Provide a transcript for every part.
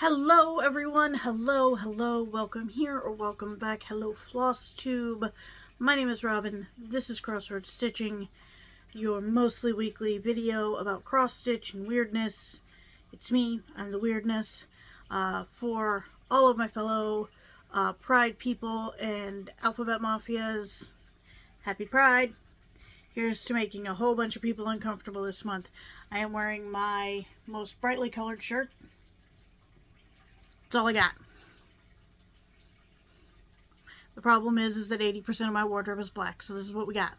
Hello everyone, hello, welcome here or welcome back. Hello Flosstube. My name is Robin, this is Crossword Stitching, your mostly weekly video about cross stitch and weirdness. It's me, I'm the weirdness. For all of my fellow Pride people and Alphabet Mafias, happy Pride. Here's to making a whole bunch of people uncomfortable this month. I am wearing my most brightly colored shirt. That's all I got. The problem is that 80% of my wardrobe is black, so this is what we got.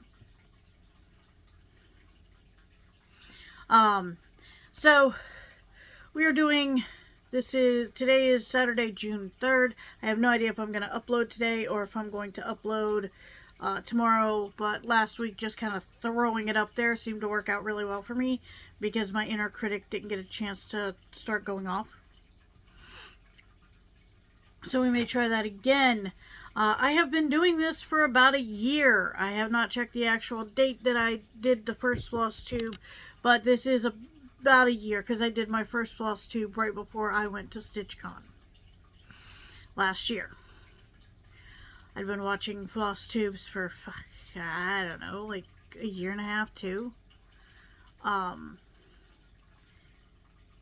So we are doing, today is Saturday, June 3rd. I have no idea if I'm going to upload today or if I'm going to upload tomorrow, but last week just kind of throwing it up there seemed to work out really well for me because my inner critic didn't get a chance to start going off. So we may try that again. I have been doing this for about a year. I have not checked the actual date that I did the first Flosstube, but this is about a year because I did my first Flosstube right before I went to StitchCon last year. I've been watching Flosstubes for, I don't know, like a year and a half, too.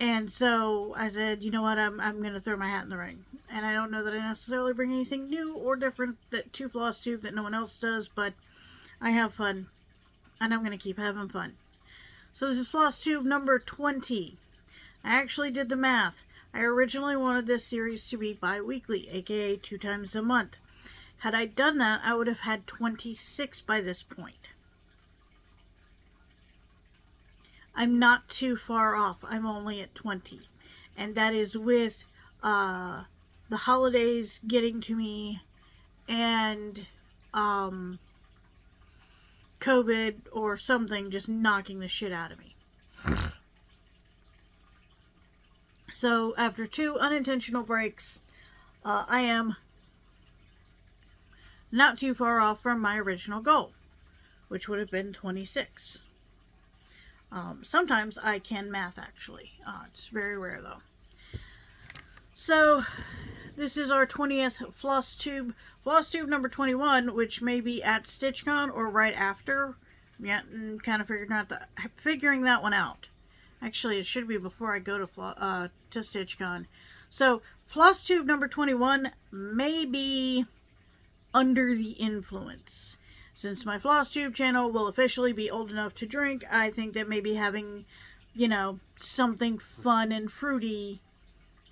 And so I said, you know what, I'm going to throw my hat in the ring. And I don't know that I necessarily bring anything new or different to Flosstube that no one else does, but I have fun. And I'm going to keep having fun. So this is Flosstube number 20. I actually did the math. I originally wanted this series to be bi-weekly, aka 2 times a month. Had I done that, I would have had 26 by this point. I'm not too far off. I'm only at 20. And that is with the holidays getting to me and COVID or something just knocking the shit out of me. So after 2 unintentional breaks, I am not too far off from my original goal, which would have been 26. Sometimes I can math, actually. It's very rare, though. So, this is our 20th Flosstube. Flosstube number 21, which may be at StitchCon or right after. Yeah, kind of figuring that one out. Actually, it should be before I go to StitchCon. So, Flosstube number 21 may be under the influence. Since my Flosstube channel will officially be old enough to drink, I think that maybe having, you know, something fun and fruity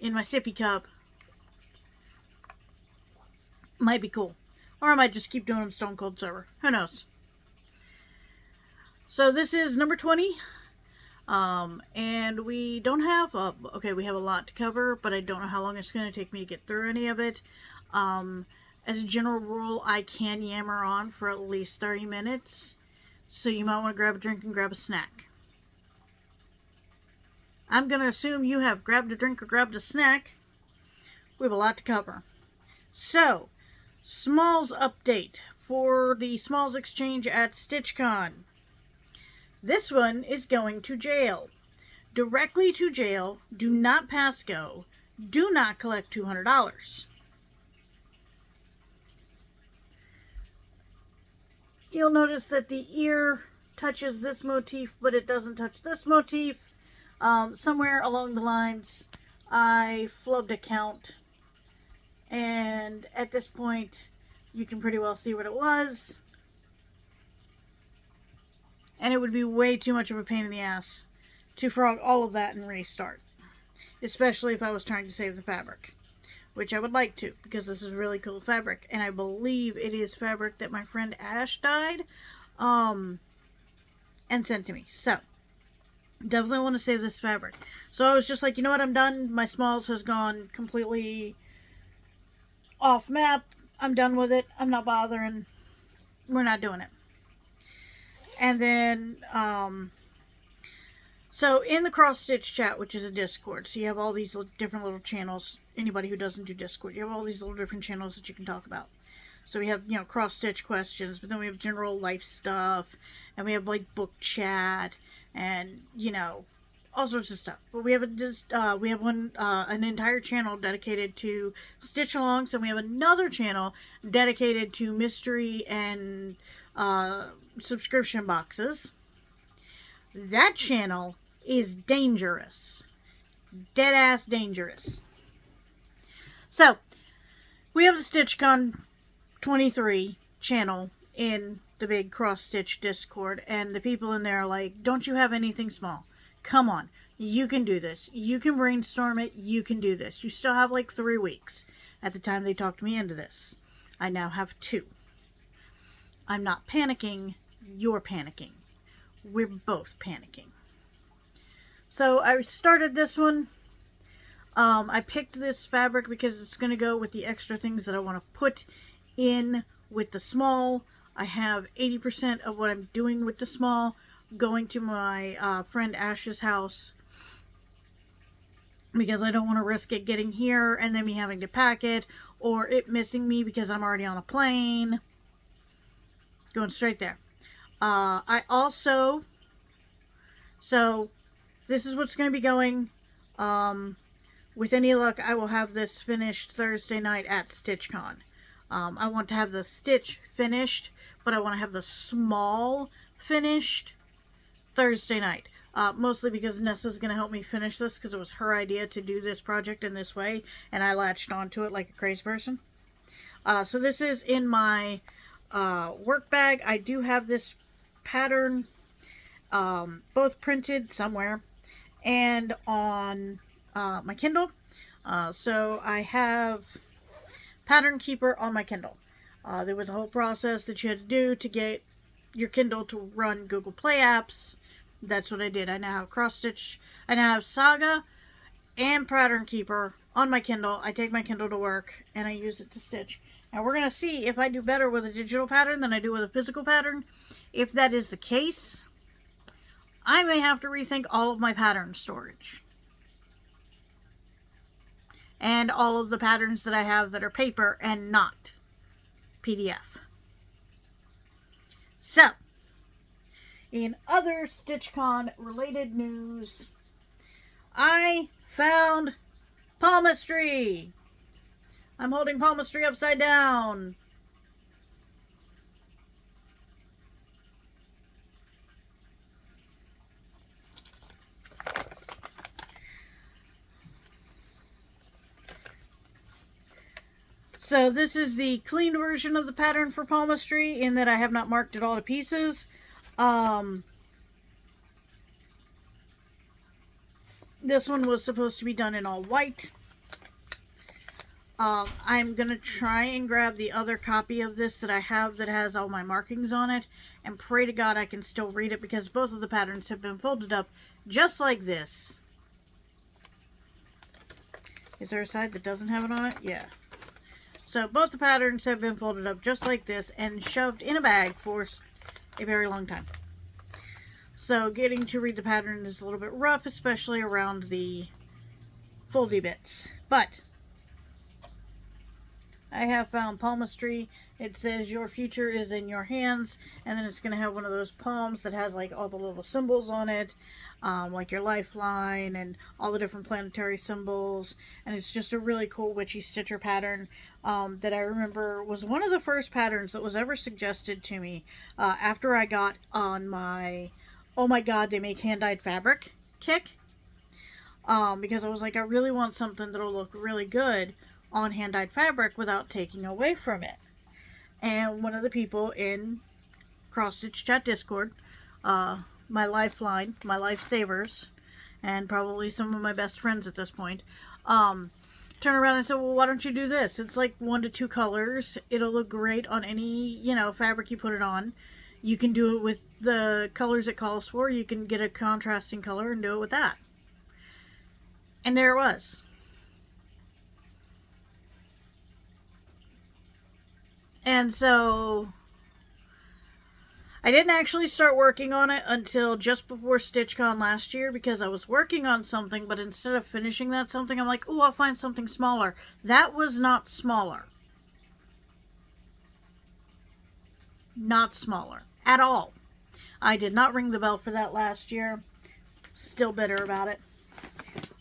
in my sippy cup might be cool. Or I might just keep doing them stone cold sober. Who knows? So this is number 20. And we don't have, okay, we have a lot to cover, but I don't know how long it's going to take me to get through any of it. As a general rule, I can yammer on for at least 30 minutes, so you might want to grab a drink and grab a snack. I'm going to assume you have grabbed a drink or grabbed a snack. We have a lot to cover. So, Smalls update for the Smalls exchange at StitchCon. This one is going to jail. Directly to jail. Do not pass go. Do not collect $200. You'll notice that the ear touches this motif, but it doesn't touch this motif. Somewhere along the lines, I flubbed a count. And at this point, you can pretty well see what it was. And it would be way too much of a pain in the ass to frog all of that and restart. Especially if I was trying to save the fabric. Which I would like to, because this is really cool fabric. And I believe it is fabric that my friend Ash dyed and sent to me. So, definitely want to save this fabric. So I was just like, you know what, I'm done. My Smalls has gone completely off map. I'm done with it. I'm not bothering. We're not doing it. And then, so in the cross stitch chat, which is a Discord, so you have all these different little channels. Anybody who doesn't do Discord, you have all these little different channels that you can talk about. So we have, you know, cross stitch questions, but then we have general life stuff, and we have like book chat, and, you know, all sorts of stuff. But we have an entire channel dedicated to stitch alongs, and we have another channel dedicated to mystery and subscription boxes. That channel is dangerous. Dead ass dangerous. So, we have the StitchCon 23 channel in the big cross stitch Discord, and the people in there are like, don't you have anything small? Come on, you can do this. You can brainstorm it. You can do this. You still have like 3 weeks. At the time they talked me into this, I now have 2. I'm not panicking. You're panicking. We're both panicking. So I started this one. I picked this fabric because it's going to go with the extra things that I want to put in with the small. I have 80% of what I'm doing with the small going to my friend Ash's house, because I don't want to risk it getting here and then me having to pack it, or it missing me because I'm already on a plane. Going straight there. So this is what's going to be going. With any luck, I will have this finished Thursday night at StitchCon. I want to have the stitch finished, but I want to have the small finished Thursday night. Mostly because Nessa's going to help me finish this, because it was her idea to do this project in this way, and I latched onto it like a crazy person. So this is in my work bag. I do have this pattern both printed somewhere and on my Kindle. So I have Pattern Keeper on my Kindle. There was a whole process that you had to do to get your Kindle to run Google Play apps. That's what I did. I now have cross stitch. I now have Saga and Pattern Keeper on my Kindle. I take my Kindle to work and I use it to stitch. Now we're going to see if I do better with a digital pattern than I do with a physical pattern. If that is the case, I may have to rethink all of my pattern storage. And all of the patterns that I have that are paper and not PDF. So, in other StitchCon related news, I found palmistry. I'm holding palmistry upside down. So this is the clean version of the pattern for palmistry, in that I have not marked it all to pieces. This one was supposed to be done in all white. I'm going to try and grab the other copy of this that I have that has all my markings on it, and pray to God I can still read it, because both of the patterns have been folded up just like this. Is there a side that doesn't have it on it? Yeah. So both the patterns have been folded up just like this and shoved in a bag for a very long time. So getting to read the pattern is a little bit rough, especially around the foldy bits. But I have found palmistry. It says your future is in your hands, and then it's going to have one of those palms that has like all the little symbols on it, like your lifeline and all the different planetary symbols. And it's just a really cool witchy stitcher pattern that I remember was one of the first patterns that was ever suggested to me after I got on my oh my god they make hand-dyed fabric kick, because I was like, I really want something that'll look really good on hand-dyed fabric without taking away from it. And one of the people in Cross Stitch Chat Discord, my lifeline, my lifesavers, and probably some of my best friends at this point, turned around and said, well, why don't you do this? It's like 1 to 2 colors. It'll look great on any, fabric you put it on. You can do it with the colors it calls for. You can get a contrasting color and do it with that. And there it was. And so I didn't actually start working on it until just before StitchCon last year, because I was working on something, but instead of finishing that something, I'm like, ooh, I'll find something smaller. That was not smaller. Not smaller at all. I did not ring the bell for that last year. Still bitter about it.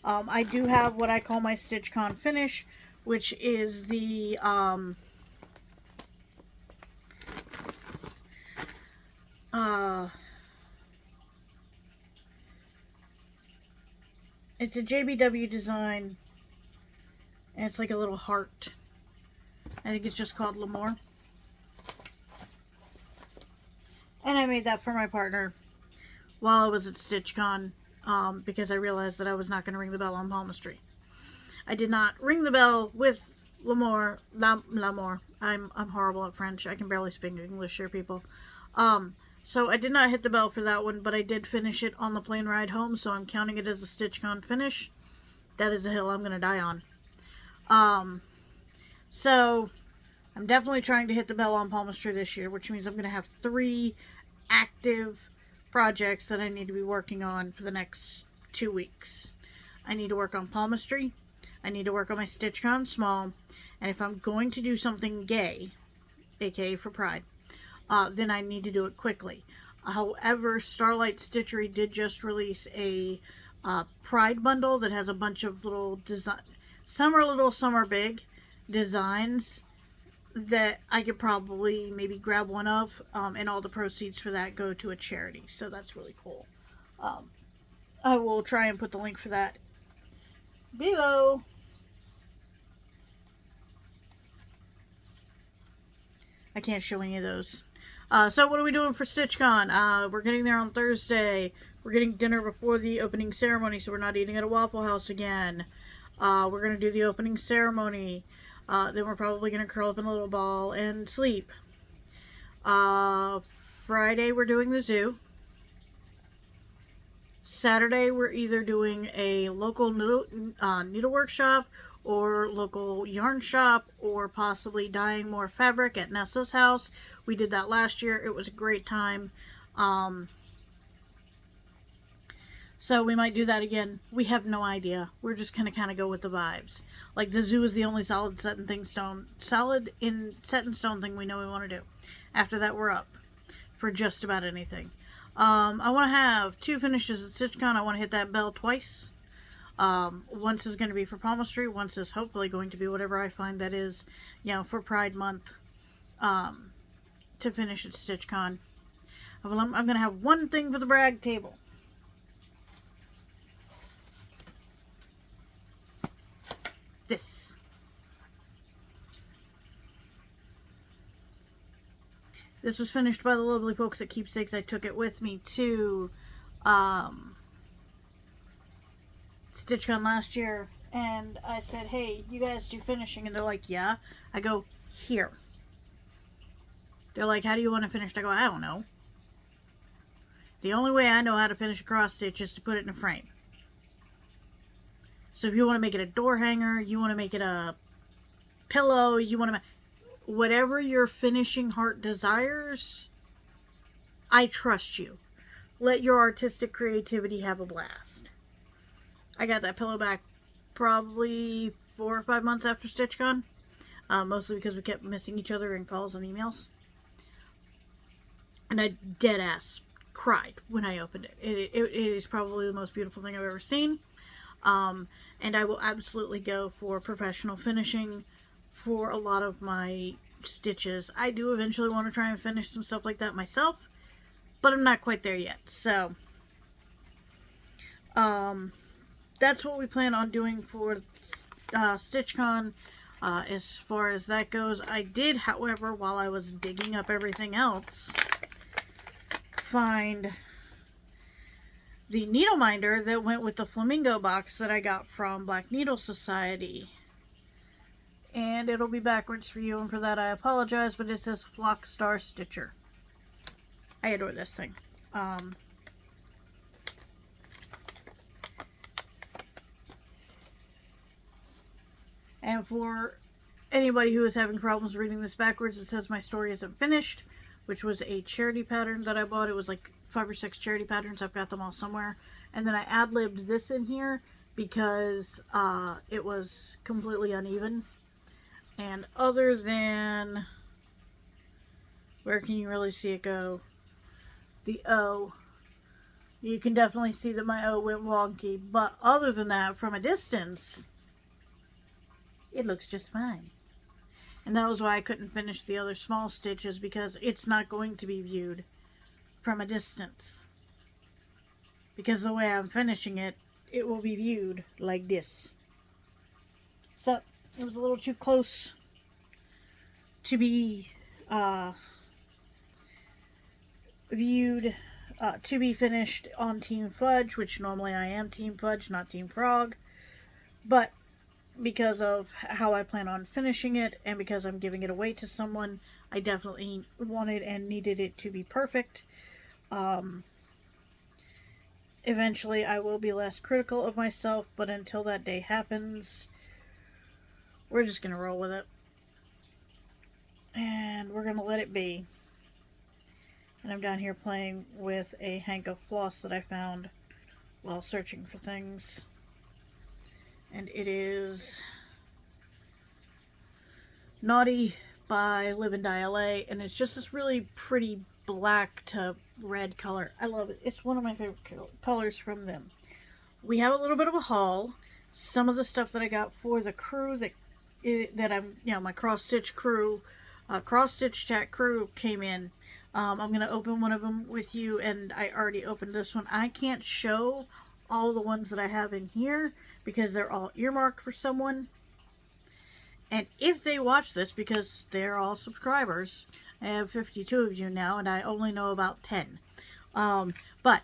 I do have what I call my StitchCon finish, which is the it's a JBW design, and it's like a little heart. I think it's just called L'Amour. And I made that for my partner while I was at StitchCon, because I realized that I was not going to ring the bell on palmistry. I did not ring the bell with L'Amour. I'm horrible at French. I can barely speak English here, people. So I did not hit the bell for that one, but I did finish it on the plane ride home, so I'm counting it as a StitchCon finish. That is a hill I'm going to die on. So I'm definitely trying to hit the bell on palmistry this year, which means I'm going to have 3 active projects that I need to be working on for the next 2 weeks. I need to work on palmistry, I need to work on my StitchCon small, and if I'm going to do something gay, aka for Pride, then I need to do it quickly. However, Starlight Stitchery did just release a Pride bundle that has a bunch of little design, some are little, some are big designs that I could probably maybe grab one of, and all the proceeds for that go to a charity. So that's really cool. I will try and put the link for that below. I can't show any of those. So what are we doing for StitchCon? We're getting there on Thursday. We're getting dinner before the opening ceremony, so we're not eating at a Waffle House again. We're going to do the opening ceremony. Then we're probably going to curl up in a little ball and sleep. Friday we're doing the zoo. Saturday we're either doing a local needle workshop or local yarn shop, or possibly dyeing more fabric at Nessa's house. We did that last year. It was a great time. So we might do that again. We have no idea. We're just gonna kind of go with the vibes. Like, the zoo is the only solid set in stone thing we know we want to do. After that, we're up for just about anything. I want to have 2 finishes at StitchCon. I want to hit that bell twice. Once is going to be for palmistry. Once is hopefully going to be whatever I find that is, for Pride Month, to finish at StitchCon. I'm going to have 1 thing for the brag table. This. This was finished by the lovely folks at Keepsakes. I took it with me to StitchCon last year, and I said, hey, you guys do finishing? And they're like, yeah. I go, here. They're like, how do you want to finish? I go, I don't know. The only way I know how to finish a cross stitch is to put it in a frame. So if you want to make it a door hanger, you want to make it a pillow, you want to whatever your finishing heart desires, I trust you. Let your artistic creativity have a blast. I got that pillow back probably 4 or 5 months after StitchCon. Mostly because we kept missing each other in calls and emails. And I dead ass cried when I opened it. It is probably the most beautiful thing I've ever seen. And I will absolutely go for professional finishing for a lot of my stitches. I do eventually want to try and finish some stuff like that myself, but I'm not quite there yet. So, that's what we plan on doing for StitchCon. As far as that goes, I did, however, while I was digging up everything else, find the needle minder that went with the flamingo box that I got from Black Needle Society. And it'll be backwards for you, and for that I apologize, but it says Flock Star Stitcher. I adore this thing. And for anybody who is having problems reading this backwards, it says My Story Isn't Finished, which was a charity pattern that I bought. It was like 5 or 6 charity patterns. I've got them all somewhere. And then I ad-libbed this in here because it was completely uneven. And other than, where can you really see it go? The O. you can definitely see that my O went wonky. But other than that, from a distance, it looks just fine. And that was why I couldn't finish the other small stitches, because it's not going to be viewed from a distance. Because the way I'm finishing it, it will be viewed like this. So, it was a little too close to be viewed, to be finished on Team Fudge, which normally I am Team Fudge, not Team Frog. But because of how I plan on finishing it, and because I'm giving it away to someone, I definitely wanted and needed it to be perfect. Eventually I will be less critical of myself, but until that day happens, we're just going to roll with it. And we're going to let it be. And I'm down here playing with a hank of floss that I found while searching for things. And it is Naughty by Live and Die LA, and it's just this really pretty black to red color. I love it. It's one of my favorite colors from them. We have a little bit of a haul. Some of the stuff that I got for the crew that I'm, my cross-stitch crew, cross-stitch chat crew came in. I'm going to open one of them with you, and I already opened this one. I can't show all the ones that I have in here because they're all earmarked for someone. And if they watch this, because they're all subscribers, I have 52 of you now, and I only know about 10. But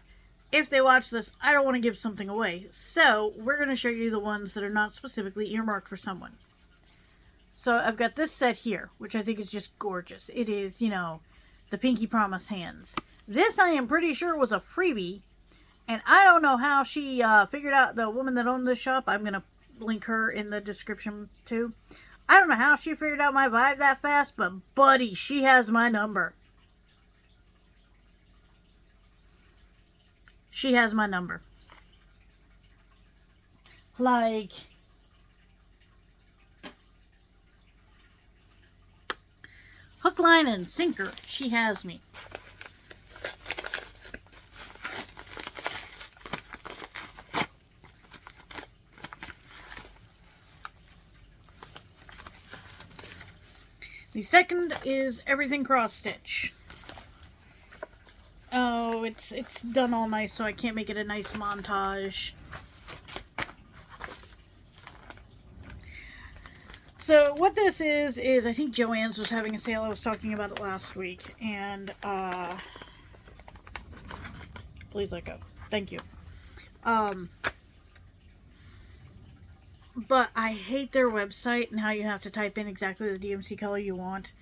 if they watch this, I don't want to give something away. So we're going to show you the ones that are not specifically earmarked for someone. So I've got this set here, which I think is just gorgeous. It is, the Pinky Promise hands. This I am pretty sure was a freebie. And I don't know how she figured out, the woman that owned this shop. I'm going to link her in the description too. I don't know how she figured out my vibe that fast, but buddy, she has my number. She has my number. Like, hook, line, and sinker, she has me. The second is Everything Cross Stitch. Oh, it's done all nice, so I can't make it a nice montage. So what this is I think Joann's was having a sale. I was talking about it last week, and please let go. Thank you. But I hate their website and how you have to type in exactly the DMC color you want.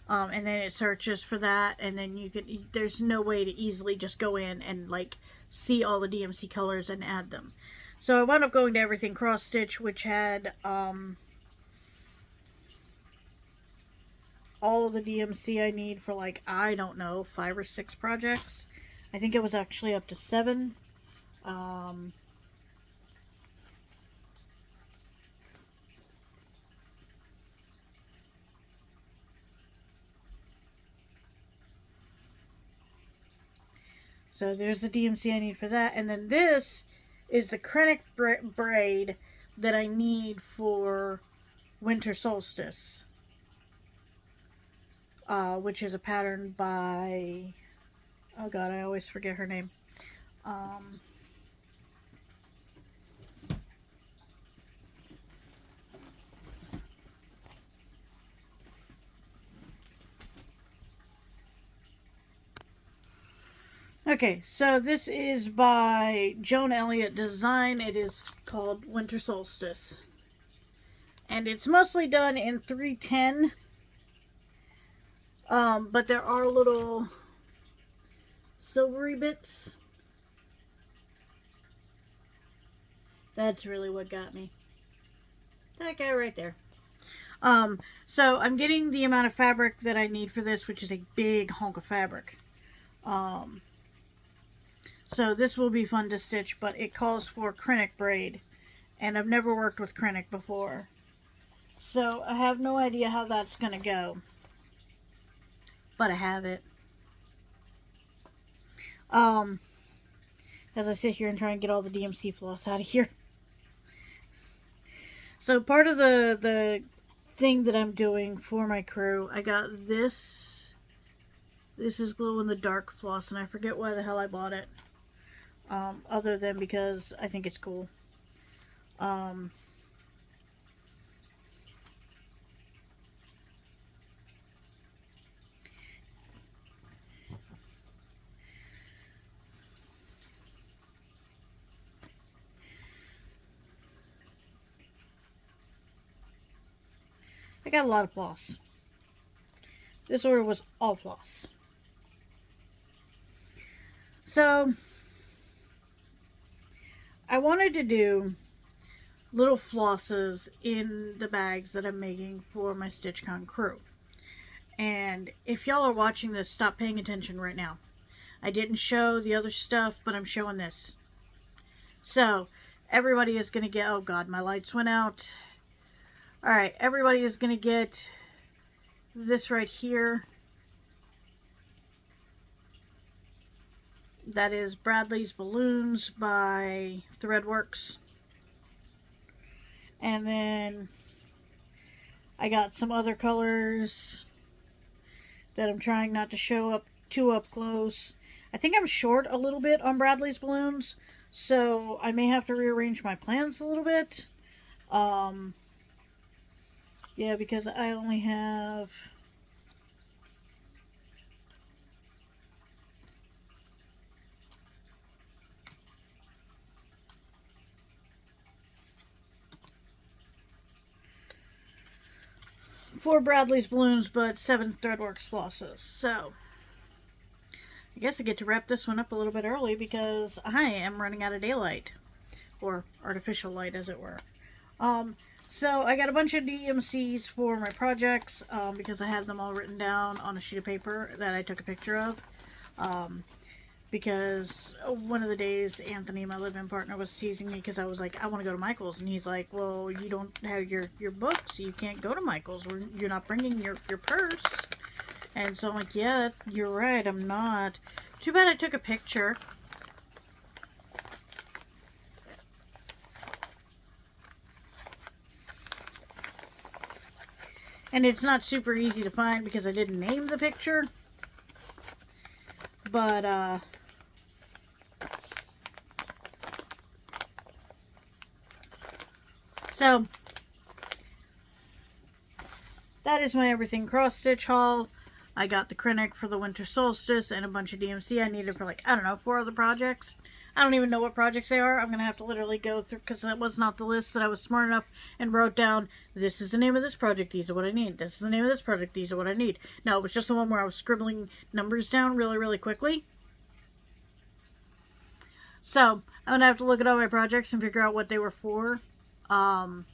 And then it searches for that, and then there's no way to easily just go in and like see all the DMC colors and add them. So I wound up going to Everything Cross Stitch, which had all of the DMC I need for, like, I don't know, 5 or 6 projects. I think it was actually up to 7. So there's the DMC I need for that. And then this is the Krennic braid that I need for Winter Solstice. Which is a pattern by... Oh god, I always forget her name. Okay, so this is by Joan Elliott Design. It is called Winter Solstice. And it's mostly done in 310. But there are little silvery bits. That's really what got me. That guy right there. So I'm getting the amount of fabric that I need for this, which is a big hunk of fabric. So this will be fun to stitch, but it calls for Krennic braid. And I've never worked with Krennic before. So I have no idea how that's going to go. But I have it. as I sit here and try and get all the DMC floss out of here. So part of the thing that I'm doing for my crew, I got this. This is glow in the dark floss, and I forget why the hell I bought it. Other than because I think it's cool. I got a lot of floss. This order was all floss. So, I wanted to do little flosses in the bags that I'm making for my StitchCon crew. And if y'all are watching this, stop paying attention right now. I didn't show the other stuff, but I'm showing this. So, everybody is going to get... Oh god, my lights went out. Alright, everybody is going to get this right here. That is Bradley's Balloons by Threadworks. And then I got some other colors that I'm trying not to show up too up close. I think I'm short a little bit on Bradley's Balloons, so I may have to rearrange my plans a little bit. Yeah, because I only have... four Bradley's Balloons, but 7 Threadworks flosses. So, I guess I get to wrap this one up a little bit early because I am running out of daylight. Or artificial light, as it were. So, I got a bunch of DMCs for my projects because I had them all written down on a sheet of paper that I took a picture of. Because one of the days, Anthony, my live-in partner, was teasing me because I was like, I want to go to Michael's. And he's like, well, you don't have your books. You can't go to Michael's. You're not bringing your purse. And so I'm like, yeah, you're right. I'm not. Too bad I took a picture. And it's not super easy to find because I didn't name the picture. But, so, that is my everything cross stitch haul. I got the Krennic for the winter solstice and a bunch of DMC I needed for, like, I don't know, 4 other projects. I don't even know what projects they are. I'm going to have to literally go through, because that was not the list that I was smart enough and wrote down, this is the name of this project, these are what I need. This is the name of this project, these are what I need. No, it was just the one where I was scribbling numbers down really, really quickly. So, I'm going to have to look at all my projects and figure out what they were for. I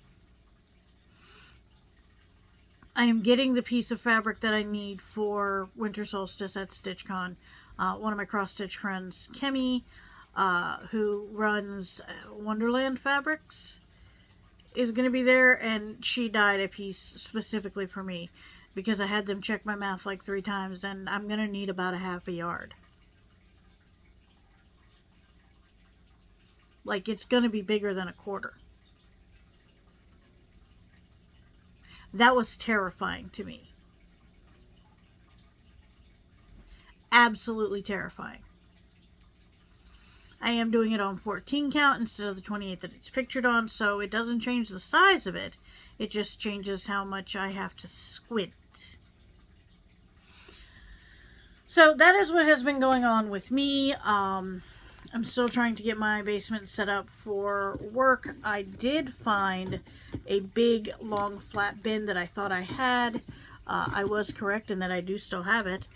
am getting the piece of fabric that I need for winter solstice at StitchCon. One of my cross-stitch friends, Kemi, who runs Wonderland Fabrics, is going to be there, and she dyed a piece specifically for me because I had them check my math like 3 times, and I'm going to need about a half a yard. Like, it's going to be bigger than a quarter. That was terrifying to me. Absolutely terrifying. I am doing it on 14 count instead of the 28 that it's pictured on, so it doesn't change the size of it. It just changes how much I have to squint. So that is what has been going on with me. I'm still trying to get my basement set up for work. I did find a big, long, flat bin that I thought I had. I was correct in that I do still have it.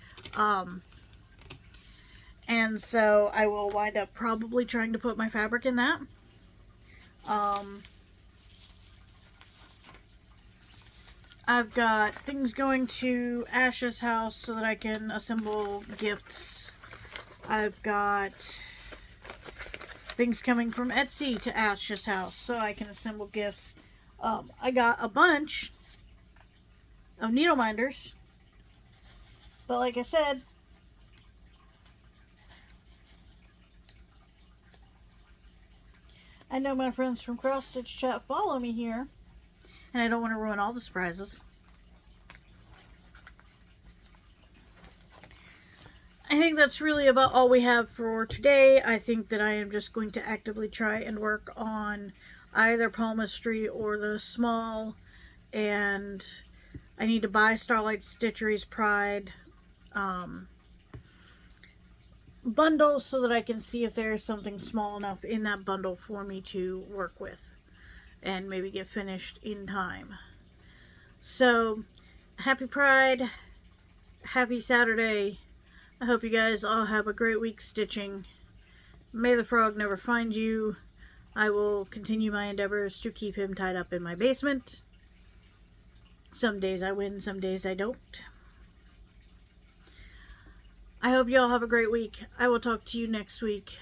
And so I will wind up probably trying to put my fabric in that. I've got things going to Ash's house so that I can assemble gifts. I've got things coming from Etsy to Ash's house so I can assemble gifts. I got a bunch of needle minders, but like I said, I know my friends from Cross Stitch Chat follow me here, and I don't want to ruin all the surprises. I think that's really about all we have for today. I think that I am just going to actively try and work on either palmistry or the small, and I need to buy Starlight Stitchery's Pride bundle so that I can see if there is something small enough in that bundle for me to work with and maybe get finished in time. So, happy Pride, happy Saturday. I hope you guys all have a great week stitching. May the frog never find you. I will continue my endeavors to keep him tied up in my basement. Some days I win, some days I don't. I hope you all have a great week. I will talk to you next week.